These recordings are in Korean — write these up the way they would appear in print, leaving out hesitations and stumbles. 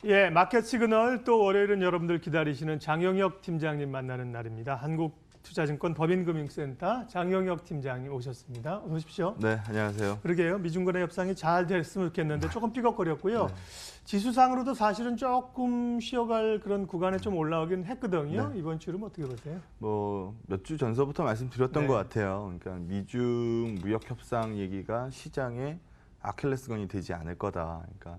예, 마켓 시그널 또 월요일은 여러분들 기다리시는 장영혁 팀장님 만나는 날입니다. 한국투자증권 법인금융센터 장영혁 팀장님 오셨습니다. 어서 오십시오. 네, 안녕하세요. 그러게요. 미중간의 협상이 잘 됐으면 좋겠는데 조금 삐걱거렸고요. 네. 지수상으로도 사실은 조금 쉬어갈 그런 구간에 좀 올라오긴 했거든요. 네. 이번 주는 어떻게 보세요? 뭐 몇 주 전서부터 말씀드렸던 네. 것 같아요. 그러니까 미중 무역 협상 얘기가 시장의 아킬레스건이 되지 않을 거다. 그러니까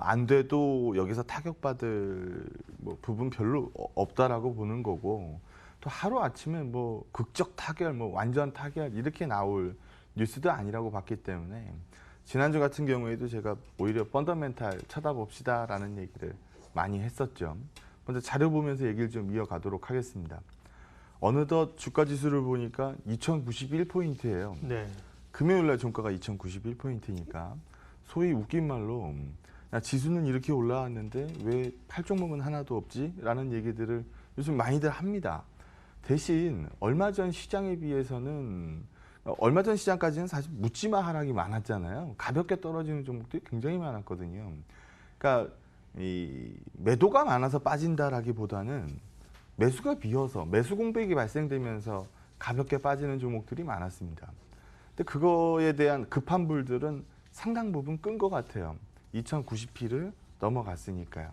안 돼도 여기서 타격받을 뭐 부분 별로 없다라고 보는 거고, 또 하루 아침에 뭐 극적 타결, 뭐 완전 타결 이렇게 나올 뉴스도 아니라고 봤기 때문에 지난주 같은 경우에도 제가 오히려 펀더멘탈 쳐다봅시다라는 얘기를 많이 했었죠. 먼저 자료 보면서 얘기를 좀 이어가도록 하겠습니다. 어느덧 주가 지수를 보니까 2091포인트예요. 네. 금요일 날 종가가 2091포인트니까 소위 웃긴 말로 야, 지수는 이렇게 올라왔는데 왜 팔종목은 하나도 없지? 라는 얘기들을 요즘 많이들 합니다. 대신 얼마 전 시장에 비해서는 얼마 전 시장까지는 사실 묻지마 하락이 많았잖아요. 가볍게 떨어지는 종목들이 굉장히 많았거든요. 그러니까 이 매도가 많아서 빠진다라기보다는 매수가 비어서 매수 공백이 발생되면서 가볍게 빠지는 종목들이 많았습니다. 근데 그거에 대한 급한 불들은 상당 부분 끈 것 같아요. 2090P를 넘어갔으니까요.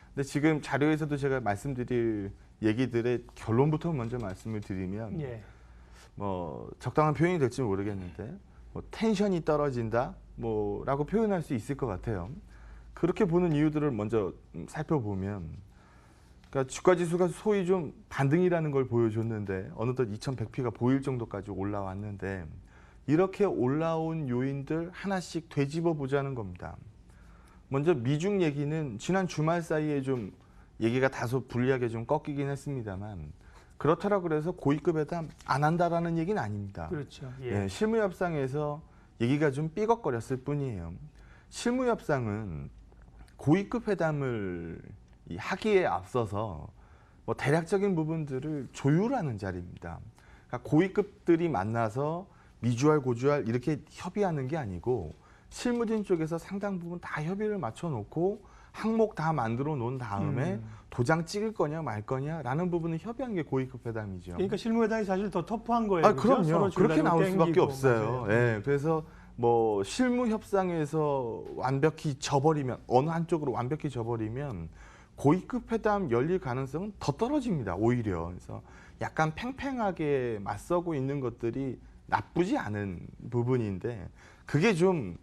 근데 지금 자료에서도 제가 말씀드릴 얘기들의 결론부터 먼저 말씀을 드리면 예. 뭐 적당한 표현이 될지 모르겠는데 뭐 텐션이 떨어진다 뭐라고 표현할 수 있을 것 같아요. 그렇게 보는 이유들을 먼저 살펴보면, 그러니까 주가 지수가 소위 좀 반등이라는 걸 보여줬는데 어느덧 2100P가 보일 정도까지 올라왔는데, 이렇게 올라온 요인들 하나씩 되짚어 보자는 겁니다. 먼저 미중 얘기는 지난 주말 사이에 좀 얘기가 다소 불리하게 좀 꺾이긴 했습니다만, 그렇다라고 그래서 고위급 회담 안 한다라는 얘기는 아닙니다. 그렇죠. 예. 예, 실무 협상에서 얘기가 좀 삐걱거렸을 뿐이에요. 실무 협상은 고위급 회담을 하기에 앞서서 뭐 대략적인 부분들을 조율하는 자리입니다. 그러니까 고위급들이 만나서 미주알 고주알 이렇게 협의하는 게 아니고 실무진 쪽에서 상당 부분 다 협의를 맞춰놓고 항목 다 만들어 놓은 다음에 도장 찍을 거냐 말 거냐라는 부분을 협의한 게 고위급 회담이죠. 그러니까 실무회담이 사실 더 터프한 거예요. 그럼요. 그렇게 나올 수밖에 없어요. 맞아요. 예, 그래서 뭐 실무 협상에서 완벽히 져버리면, 어느 한쪽으로 완벽히 져버리면 고위급 회담 열릴 가능성은 더 떨어집니다. 오히려. 그래서 약간 팽팽하게 맞서고 있는 것들이 나쁘지 않은 부분인데, 그게 좀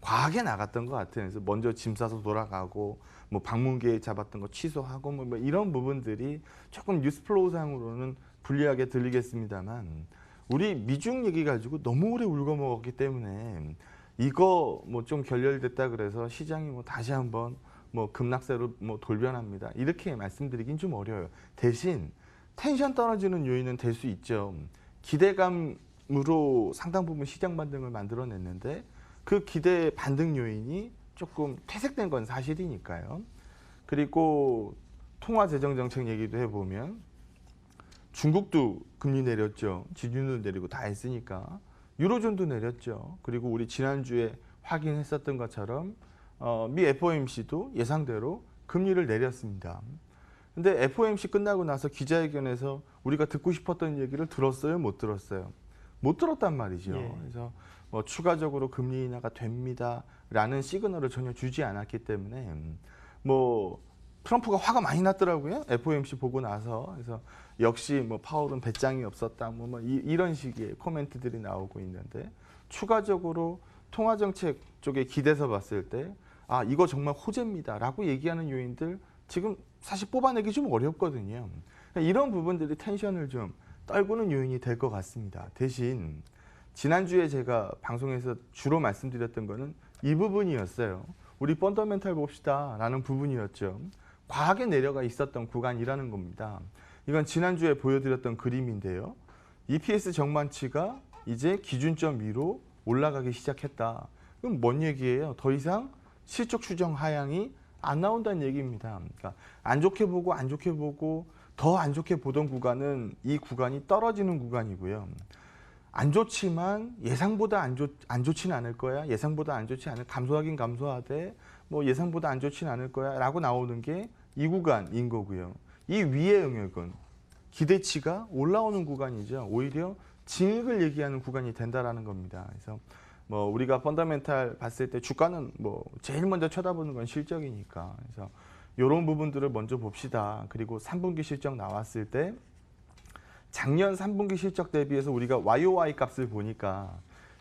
과하게 나갔던 것 같아요. 그래서 먼저 짐 싸서 돌아가고 뭐 방문 계획 잡았던 거 취소하고 뭐 이런 부분들이 조금 뉴스플로우 상으로는 불리하게 들리겠습니다만, 우리 미중 얘기 가지고 너무 오래 울고 먹었기 때문에 이거 뭐 좀 결렬됐다 그래서 시장이 뭐 다시 한번 뭐 급락세로 뭐 돌변합니다, 이렇게 말씀드리긴 좀 어려워요. 대신 텐션 떨어지는 요인은 될 수 있죠. 기대감으로 상당 부분 시장 반등을 만들어냈는데 그 기대 반등 요인이 조금 퇴색된 건 사실이니까요. 그리고 통화 재정 정책 얘기도 해보면 중국도 금리 내렸죠. 지준도 내리고 다 했으니까. 유로존도 내렸죠. 그리고 우리 지난주에 확인했었던 것처럼 미 FOMC도 예상대로 금리를 내렸습니다. 근데 FOMC 끝나고 나서 기자회견에서 우리가 듣고 싶었던 얘기를 들었어요? 못 들었어요? 못 들었단 말이죠. 예. 그래서 뭐 추가적으로 금리 인하가 됩니다라는 시그널을 전혀 주지 않았기 때문에 뭐 트럼프가 화가 많이 났더라고요. FOMC 보고 나서. 그래서 역시 뭐 파월은 배짱이 없었다. 뭐 이런 식의 코멘트들이 나오고 있는데, 추가적으로 통화정책 쪽에 기대서 봤을 때 이거 정말 호재입니다라고 얘기하는 요인들 지금 사실 뽑아내기 좀 어렵거든요. 이런 부분들이 텐션을 좀 떨구는 요인이 될 것 같습니다. 대신 지난주에 제가 방송에서 주로 말씀드렸던 거는 이 부분이었어요. 우리 펀더멘탈 봅시다 라는 부분이었죠. 과하게 내려가 있었던 구간이라는 겁니다. 이건 지난주에 보여드렸던 그림인데요. EPS 정만치가 이제 기준점 위로 올라가기 시작했다. 그럼 뭔 얘기예요? 더 이상 실적 추정 하향이 안 나온다는 얘기입니다. 그러니까 안 좋게 보고 안 좋게 보고 더 안 좋게 보던 구간은 이 구간이 떨어지는 구간이고요. 안 좋지만 예상보다 안 좋지는 않을 거야. 예상보다 안 좋지 않을 감소하긴 감소하되 뭐 예상보다 안 좋지는 않을 거야라고 나오는 게 이 구간인 거고요. 이 위의 영역은 기대치가 올라오는 구간이죠. 오히려 진익을 얘기하는 구간이 된다라는 겁니다. 그래서 뭐 우리가 펀더멘탈 봤을 때 주가는 뭐 제일 먼저 쳐다보는 건 실적이니까. 그래서 이런 부분들을 먼저 봅시다. 그리고 3분기 실적 나왔을 때 작년 3분기 실적 대비해서 우리가 YOY 값을 보니까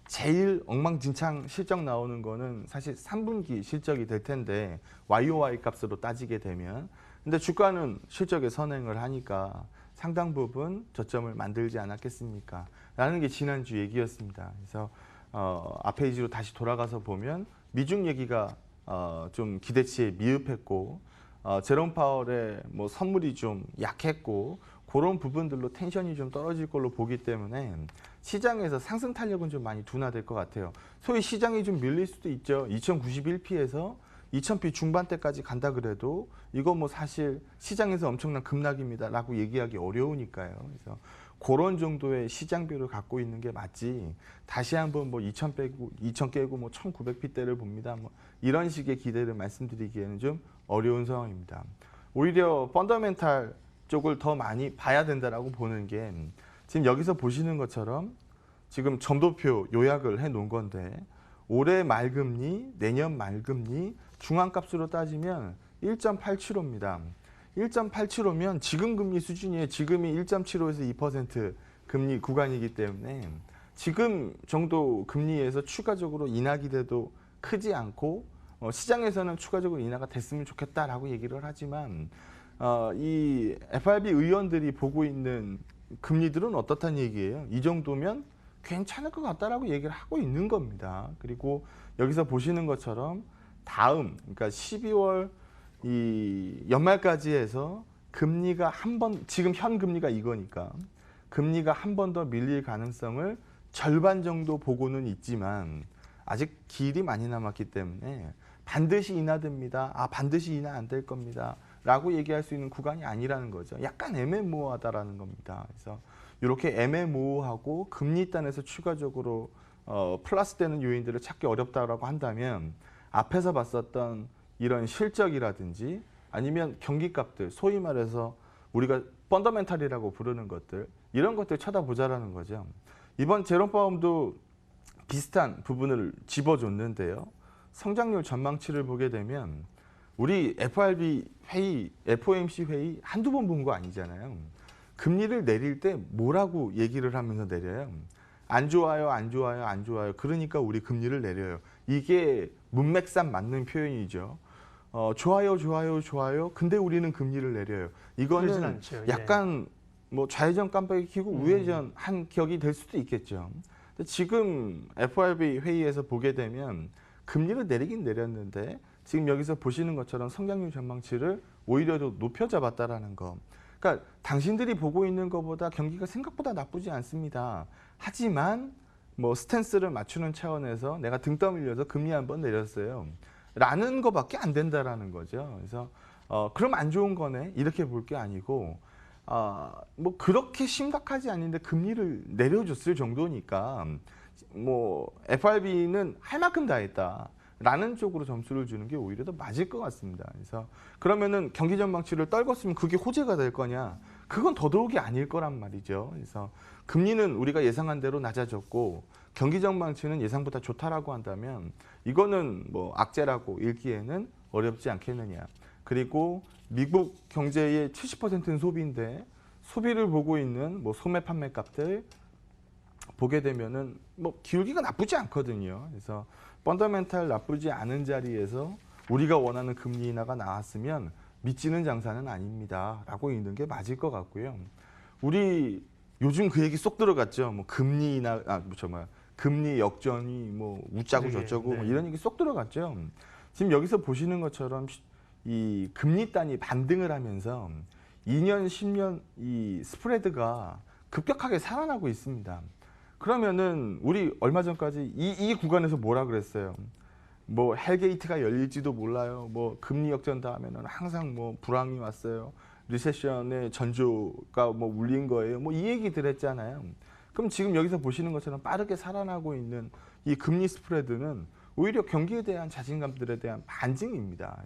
제일 엉망진창 실적 나오는 거는 사실 3분기 실적이 될 텐데 YOY 값으로 따지게 되면 근데 주가는 실적에 선행을 하니까 상당 부분 저점을 만들지 않았겠습니까? 라는 게 지난주 얘기였습니다. 그래서 앞 페이지로 다시 돌아가서 보면 미중 얘기가 좀 기대치에 미흡했고 제롬 파월의 뭐 선물이 좀 약했고 그런 부분들로 텐션이 좀 떨어질 걸로 보기 때문에 시장에서 상승 탄력은 좀 많이 둔화될 것 같아요. 소위 시장이 좀 밀릴 수도 있죠. 2091P에서 2000P 중반대까지 간다 그래도 이거 뭐 사실 시장에서 엄청난 급락입니다라고 얘기하기 어려우니까요. 그래서 그런 정도의 시장비를 갖고 있는 게 맞지. 다시 한번 뭐 2000 빼고 2000 깨고 뭐 1900P대를 봅니다. 뭐 이런 식의 기대를 말씀드리기에는 좀 어려운 상황입니다. 오히려 펀더멘탈 쪽을 더 많이 봐야 된다라고 보는 게 지금 여기서 보시는 것처럼 지금 점도표 요약을 해 놓은 건데 올해 말금리, 내년 말금리 중앙값으로 따지면 1.875입니다. 1.875면 지금 금리 수준이에요. 지금이 1.75에서 2% 금리 구간이기 때문에 지금 정도 금리에서 추가적으로 인하 기대도 크지 않고 시장에서는 추가적으로 인하가 됐으면 좋겠다라고 얘기를 하지만 이 FRB 의원들이 보고 있는 금리들은 어떻다는 얘기예요. 이 정도면 괜찮을 것 같다라고 얘기를 하고 있는 겁니다. 그리고 여기서 보시는 것처럼 다음 그러니까 12월 이 연말까지 해서 금리가 한 번 지금 현 금리가 이거니까 금리가 한 번 더 밀릴 가능성을 절반 정도 보고는 있지만 아직 길이 많이 남았기 때문에 반드시 인하됩니다. 반드시 인하 안 될 겁니다. 라고 얘기할 수 있는 구간이 아니라는 거죠. 약간 애매모호하다라는 겁니다. 그래서 이렇게 애매모호하고 금리 단에서 추가적으로 플러스 되는 요인들을 찾기 어렵다라고 한다면 앞에서 봤었던 이런 실적이라든지 아니면 경기값들, 소위 말해서 우리가 펀더멘탈이라고 부르는 것들 이런 것들 쳐다보자라는 거죠. 이번 제롬 파월도 비슷한 부분을 집어줬는데요. 성장률 전망치를 보게 되면 우리 FRB 회의, FOMC 회의 한두 번 본 거 아니잖아요. 금리를 내릴 때 뭐라고 얘기를 하면서 내려요? 안 좋아요, 안 좋아요, 안 좋아요. 그러니까 우리 금리를 내려요. 이게 문맥상 맞는 표현이죠. 좋아요, 좋아요, 좋아요. 근데 우리는 금리를 내려요. 이거는 않죠. 약간 뭐 좌회전 깜빡이 켜고 우회전 한 격이 될 수도 있겠죠. 근데 지금 FRB 회의에서 보게 되면 금리를 내리긴 내렸는데 지금 여기서 보시는 것처럼 성장률 전망치를 오히려 더 높여 잡았다라는 거. 그러니까 당신들이 보고 있는 것보다 경기가 생각보다 나쁘지 않습니다. 하지만 뭐 스탠스를 맞추는 차원에서 내가 등 떠밀려서 금리 한번 내렸어요. 라는 거밖에 안 된다라는 거죠. 그래서 그럼 안 좋은 거네 이렇게 볼 게 아니고 뭐 그렇게 심각하지 않은데 금리를 내려줬을 정도니까 뭐 FRB는 할 만큼 다 했다. 라는 쪽으로 점수를 주는 게 오히려 더 맞을 것 같습니다. 그래서 그러면은 경기 전망치를 떨궜으면 그게 호재가 될 거냐? 그건 더더욱이 아닐 거란 말이죠. 그래서 금리는 우리가 예상한 대로 낮아졌고 경기 전망치는 예상보다 좋다라고 한다면 이거는 뭐 악재라고 읽기에는 어렵지 않겠느냐. 그리고 미국 경제의 70%는 소비인데 소비를 보고 있는 뭐 소매 판매 값들 보게 되면은 뭐 기울기가 나쁘지 않거든요. 그래서 펀더멘탈 나쁘지 않은 자리에서 우리가 원하는 금리 인하가 나왔으면 미치는 장사는 아닙니다. 라고 읽는 게 맞을 것 같고요. 우리 요즘 그 얘기 쏙 들어갔죠. 뭐 금리 인하, 금리 역전이 뭐 우짜고 저쩌고 뭐 이런 얘기 쏙 들어갔죠. 지금 여기서 보시는 것처럼 이 금리 단이 반등을 하면서 2년, 10년 이 스프레드가 급격하게 살아나고 있습니다. 그러면은 우리 얼마 전까지 이 구간에서 뭐라 그랬어요? 뭐 헬게이트가 열릴지도 몰라요. 뭐 금리 역전다 하면은 항상 뭐 불황이 왔어요. 리세션의 전조가 뭐 울린 거예요. 뭐 이 얘기들 했잖아요. 그럼 지금 여기서 보시는 것처럼 빠르게 살아나고 있는 이 금리 스프레드는 오히려 경기에 대한 자신감들에 대한 반증입니다.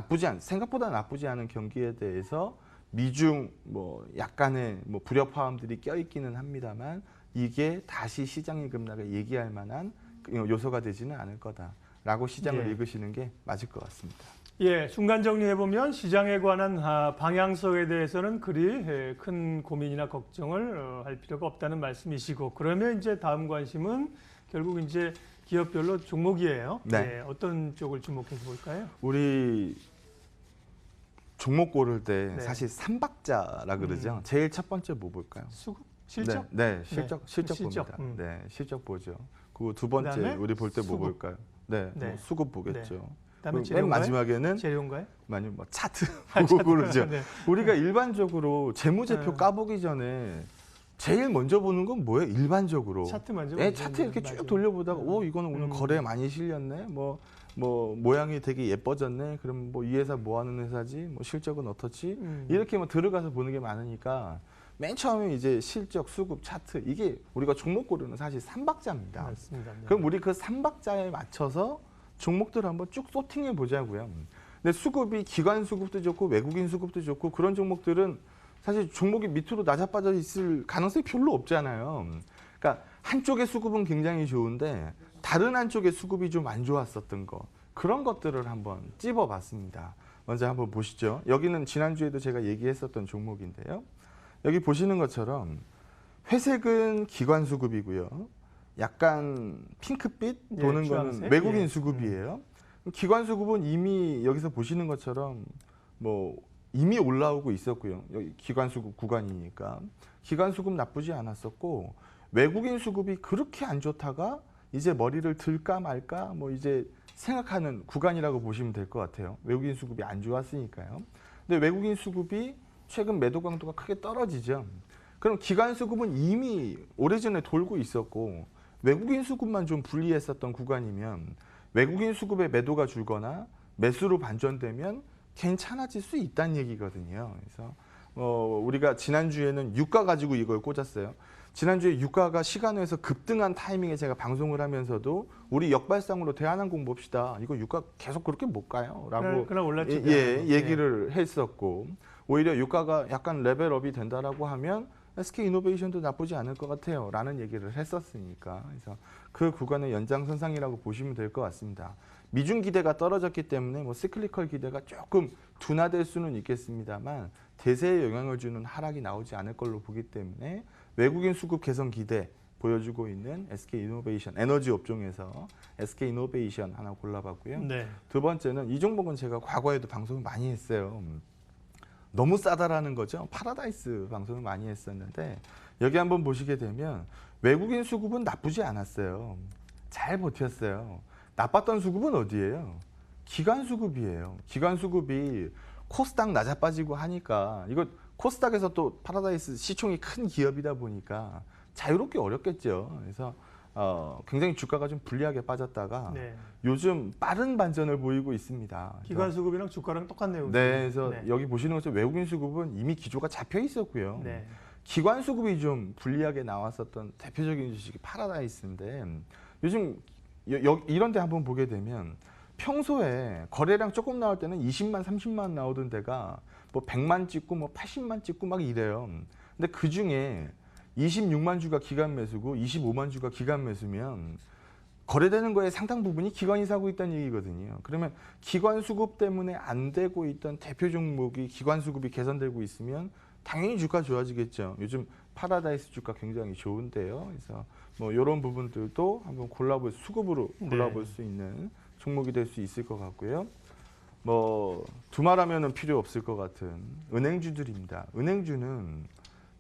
그래서 생각보다 나쁘지 않은 경기에 대해서 미중 뭐 약간의 뭐 불협화음들이 껴있기는 합니다만 이게 다시 시장의 급락을 얘기할 만한 요소가 되지는 않을 거다라고 시장을 예. 읽으시는 게 맞을 것 같습니다. 예, 순간 정리해보면 시장에 관한 방향성에 대해서는 그리 큰 고민이나 걱정을 할 필요가 없다는 말씀이시고, 그러면 이제 다음 관심은 결국 이제 기업별로 종목이에요. 네. 예, 어떤 쪽을 주목해서 볼까요? 우리 종목 고를 때 네. 사실 삼박자라 그러죠. 제일 첫 번째 뭐 볼까요? 수급? 실적? 네, 실적 실적. 봅니다. 네, 실적 보죠. 그리고 두 번째 그다음에 우리 볼 때 뭐 수급. 볼까요? 네, 네. 뭐 수급 보겠죠. 그다음에 맨 재료인가요? 마지막에는 재료인가요? 뭐 차트 보고 고르죠. 네. 우리가 일반적으로 재무제표 네. 까보기 전에 제일 먼저 보는 건 뭐예요? 일반적으로. 차트 먼저 네, 보죠. 차트 이렇게 쭉 맞아요. 돌려보다가 오 이거는 오늘 거래 많이 실렸네. 뭐 모양이 되게 예뻐졌네. 그럼 뭐 이 회사 뭐 하는 회사지? 뭐 실적은 어떻지? 이렇게 뭐 들어가서 보는 게 많으니까 맨 처음에 이제 실적, 수급, 차트 이게 우리가 종목 고르는 사실 삼박자입니다. 맞습니다. 네. 그럼 우리 그 삼박자에 맞춰서 종목들을 한번 쭉 소팅해 보자고요. 근데 수급이 기관 수급도 좋고 외국인 수급도 좋고 그런 종목들은 사실 종목이 밑으로 낮아빠져 있을 가능성이 별로 없잖아요. 그러니까 한쪽의 수급은 굉장히 좋은데 다른 한쪽의 수급이 좀 안 좋았었던 거 그런 것들을 한번 찝어봤습니다. 먼저 한번 보시죠. 여기는 지난주에도 제가 얘기했었던 종목인데요. 여기 보시는 것처럼 회색은 기관 수급이고요. 약간 핑크빛 도는 예, 거는 주황색? 외국인 예. 수급이에요. 기관 수급은 이미 여기서 보시는 것처럼 뭐 이미 올라오고 있었고요. 여기 기관 수급 구간이니까 기관 수급 나쁘지 않았었고 외국인 수급이 그렇게 안 좋다가 이제 머리를 들까 말까 뭐 이제 생각하는 구간이라고 보시면 될 것 같아요. 외국인 수급이 안 좋았으니까요. 근데 외국인 수급이 최근 매도 강도가 크게 떨어지죠. 그럼 기관 수급은 이미 오래전에 돌고 있었고 외국인 수급만 좀 불리했었던 구간이면 외국인 수급의 매도가 줄거나 매수로 반전되면 괜찮아질 수 있다는 얘기거든요. 그래서 우리가 지난주에는 유가 가지고 이걸 꽂았어요. 지난주에 유가가 시간에서 급등한 타이밍에 제가 방송을 하면서도 우리 역발상으로 대한항공 봅시다. 이거 유가 계속 그렇게 못 가요. 라고 그날 올랐죠. 얘기를 했었고 오히려 유가가 약간 레벨업이 된다라고 하면 SK이노베이션도 나쁘지 않을 것 같아요. 라는 얘기를 했었으니까. 그래서 그 구간의 연장선상이라고 보시면 될 것 같습니다. 미중 기대가 떨어졌기 때문에 뭐 시클리컬 기대가 조금 둔화될 수는 있겠습니다만 대세에 영향을 주는 하락이 나오지 않을 걸로 보기 때문에 외국인 수급 개선 기대 보여주고 있는 SK이노베이션 에너지 업종에서 SK이노베이션 하나 골라봤고요. 네. 두 번째는 이 종목은 제가 과거에도 방송을 많이 했어요. 너무 싸다라는 거죠. 파라다이스 방송을 많이 했었는데 여기 한번 보시게 되면 외국인 수급은 나쁘지 않았어요. 잘 버텼어요. 나빴던 수급은 어디예요? 기관 수급이에요. 기관 수급이 코스닥 낮아 빠지고 하니까 이거 코스닥에서 또 파라다이스 시총이 큰 기업이다 보니까 자유롭게 어렵겠죠. 그래서 굉장히 주가가 좀 불리하게 빠졌다가 네. 요즘 빠른 반전을 보이고 있습니다. 기관 수급이랑 주가랑 똑같네요. 네, 그래서 네. 여기 보시는 것처럼 외국인 수급은 이미 기조가 잡혀 있었고요. 네. 기관 수급이 좀 불리하게 나왔었던 대표적인 주식이 파라다이스인데 요즘 이런 데 한번 보게 되면 평소에 거래량 조금 나올 때는 20만, 30만 나오던 데가 뭐 100만 찍고 뭐 80만 찍고 막 이래요. 근데 그 중에 26만 주가 기관 매수고 25만 주가 기관 매수면 거래되는 거에 상당 부분이 기관이 사고 있다는 얘기거든요. 그러면 기관 수급 때문에 안 되고 있던 대표 종목이 기관 수급이 개선되고 있으면 당연히 주가 좋아지겠죠. 요즘 파라다이스 주가 굉장히 좋은데요. 그래서 뭐 이런 부분들도 한번 수급으로 골라볼 수 있는 종목이 될 수 있을 것 같고요. 뭐 두말하면은 필요 없을 것 같은 은행주들입니다. 은행주는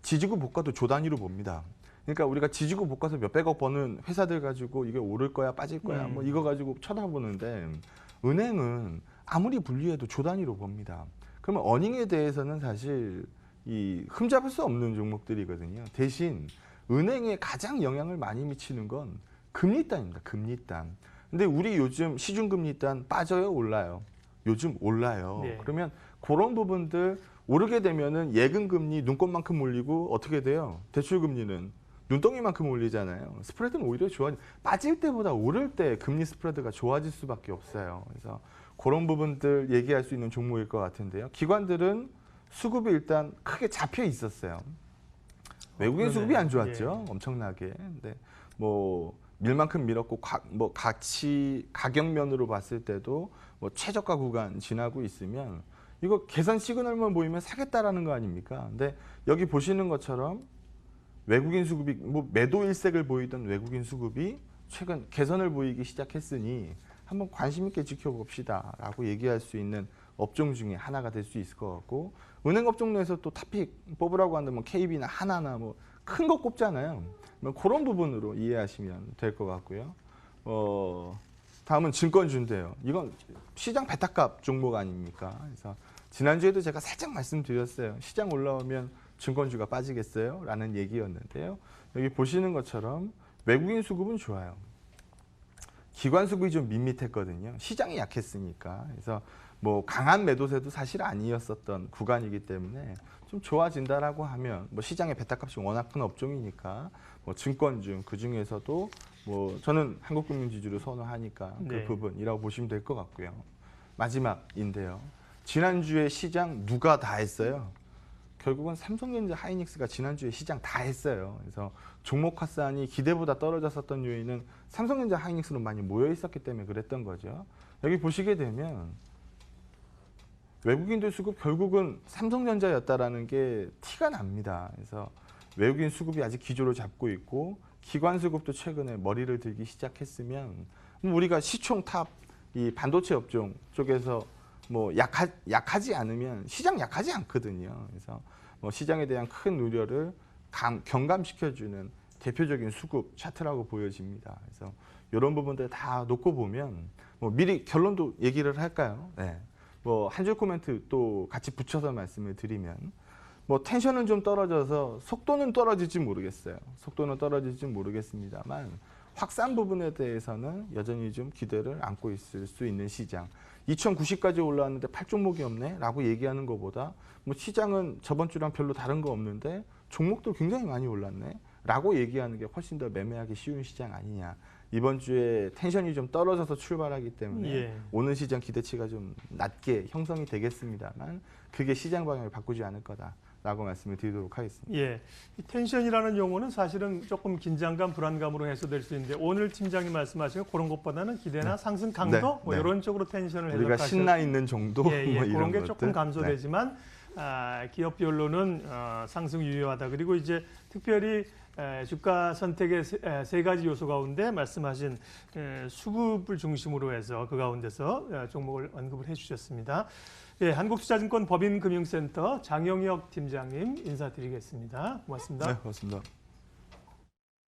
지지고 볶아도 조 단위로 봅니다. 그러니까 우리가 지지고 볶아서 몇백억 버는 회사들 가지고 이게 오를 거야 빠질 거야 뭐 이거 가지고 쳐다보는데 은행은 아무리 분리해도 조 단위로 봅니다. 그러면 어닝에 대해서는 사실 이 흠잡을 수 없는 종목들이거든요. 대신 은행에 가장 영향을 많이 미치는 건 금리단입니다. 금리단. 근데 우리 요즘 시중금리단 빠져요, 올라요? 요즘 올라요. 네. 그러면 그런 부분들 오르게 되면은 예금 금리 눈꽃만큼 올리고 어떻게 돼요? 대출 금리는 눈덩이만큼 올리잖아요. 스프레드는 오히려 빠질 때보다 오를 때 금리 스프레드가 좋아질 수밖에 없어요. 그래서 그런 부분들 얘기할 수 있는 종목일 것 같은데요. 기관들은 수급이 일단 크게 잡혀 있었어요. 외국인 수급이 안 좋았죠. 예. 엄청나게. 근데 뭐 밀만큼 밀었고 가격면으로 봤을 때도 뭐 최저가 구간 지나고 있으면 이거 계산 시그널만 보이면 사겠다라는 거 아닙니까? 근데 여기 보시는 것처럼 외국인 수급이 뭐 매도 일색을 보이던 외국인 수급이 최근 개선을 보이기 시작했으니 한번 관심 있게 지켜봅시다라고 얘기할 수 있는 업종 중에 하나가 될 수 있을 것 같고, 은행 업종 내에서 또 탑픽 뽑으라고 한다면 KB나 하나나 뭐 큰 거 꼽잖아요. 그런 부분으로 이해하시면 될 것 같고요. 다음은 증권주인데요. 이건 시장 베타값 종목 아닙니까? 그래서 지난주에도 제가 살짝 말씀드렸어요. 시장 올라오면 증권주가 빠지겠어요? 라는 얘기였는데요. 여기 보시는 것처럼 외국인 수급은 좋아요. 기관 수급이 좀 밋밋했거든요. 시장이 약했으니까. 그래서 뭐 강한 매도세도 사실 아니었었던 구간이기 때문에 좀 좋아진다라고 하면 뭐 시장의 베타값이 워낙 큰 업종이니까 뭐 증권주 그 중에서도 뭐 저는 한국금융지주를 선호하니까 그 네. 부분이라고 보시면 될 것 같고요. 마지막인데요. 지난주에 시장 누가 다 했어요? 결국은 삼성전자 하이닉스가 지난주에 시장 다 했어요. 그래서 종목 화산이 기대보다 떨어졌었던 요인은 삼성전자 하이닉스로 많이 모여 있었기 때문에 그랬던 거죠. 여기 보시게 되면 외국인들 수급 결국은 삼성전자였다라는 게 티가 납니다. 그래서 외국인 수급이 아직 기조를 잡고 있고 기관 수급도 최근에 머리를 들기 시작했으면 우리가 시총 탑 이 반도체 업종 쪽에서 뭐 약하지 않으면 시장 약하지 않거든요. 그래서 뭐 시장에 대한 큰 우려를 경감시켜주는 대표적인 수급 차트라고 보여집니다. 그래서 이런 부분들 다 놓고 보면 뭐 미리 결론도 얘기를 할까요? 네. 뭐 한 줄 코멘트 또 같이 붙여서 말씀을 드리면 뭐 텐션은 좀 떨어져서 속도는 떨어질지 모르겠어요. 속도는 떨어질지 모르겠습니다만 확산 부분에 대해서는 여전히 좀 기대를 안고 있을 수 있는 시장. 2090까지 올라왔는데 8종목이 없네 라고 얘기하는 것보다 뭐 시장은 저번 주랑 별로 다른 거 없는데 종목도 굉장히 많이 올랐네 라고 얘기하는 게 훨씬 더 매매하기 쉬운 시장 아니냐. 이번 주에 텐션이 좀 떨어져서 출발하기 때문에 예. 오는 시장 기대치가 좀 낮게 형성이 되겠습니다만 그게 시장 방향을 바꾸지 않을 거다라고 말씀을 드리도록 하겠습니다. 예, 이 텐션이라는 용어는 사실은 조금 긴장감, 불안감으로 해소될 수 있는데 오늘 팀장님 말씀하신 그런 것보다는 기대나 상승 강도 네, 뭐 네. 이런 쪽으로 텐션을 우리가 해석하셔. 신나 있는 정도 예, 예, 뭐 그런 이런 게 것들. 조금 감소되지만 기업별로는 상승 유효하다. 그리고 이제 특별히 주가 선택의 세 가지 요소 가운데 말씀하신 수급을 중심으로 해서 그 가운데서 종목을 언급을 해주셨습니다. 예, 한국투자증권 법인금융센터 장영혁 팀장님 인사드리겠습니다. 고맙습니다. 네, 고맙습니다.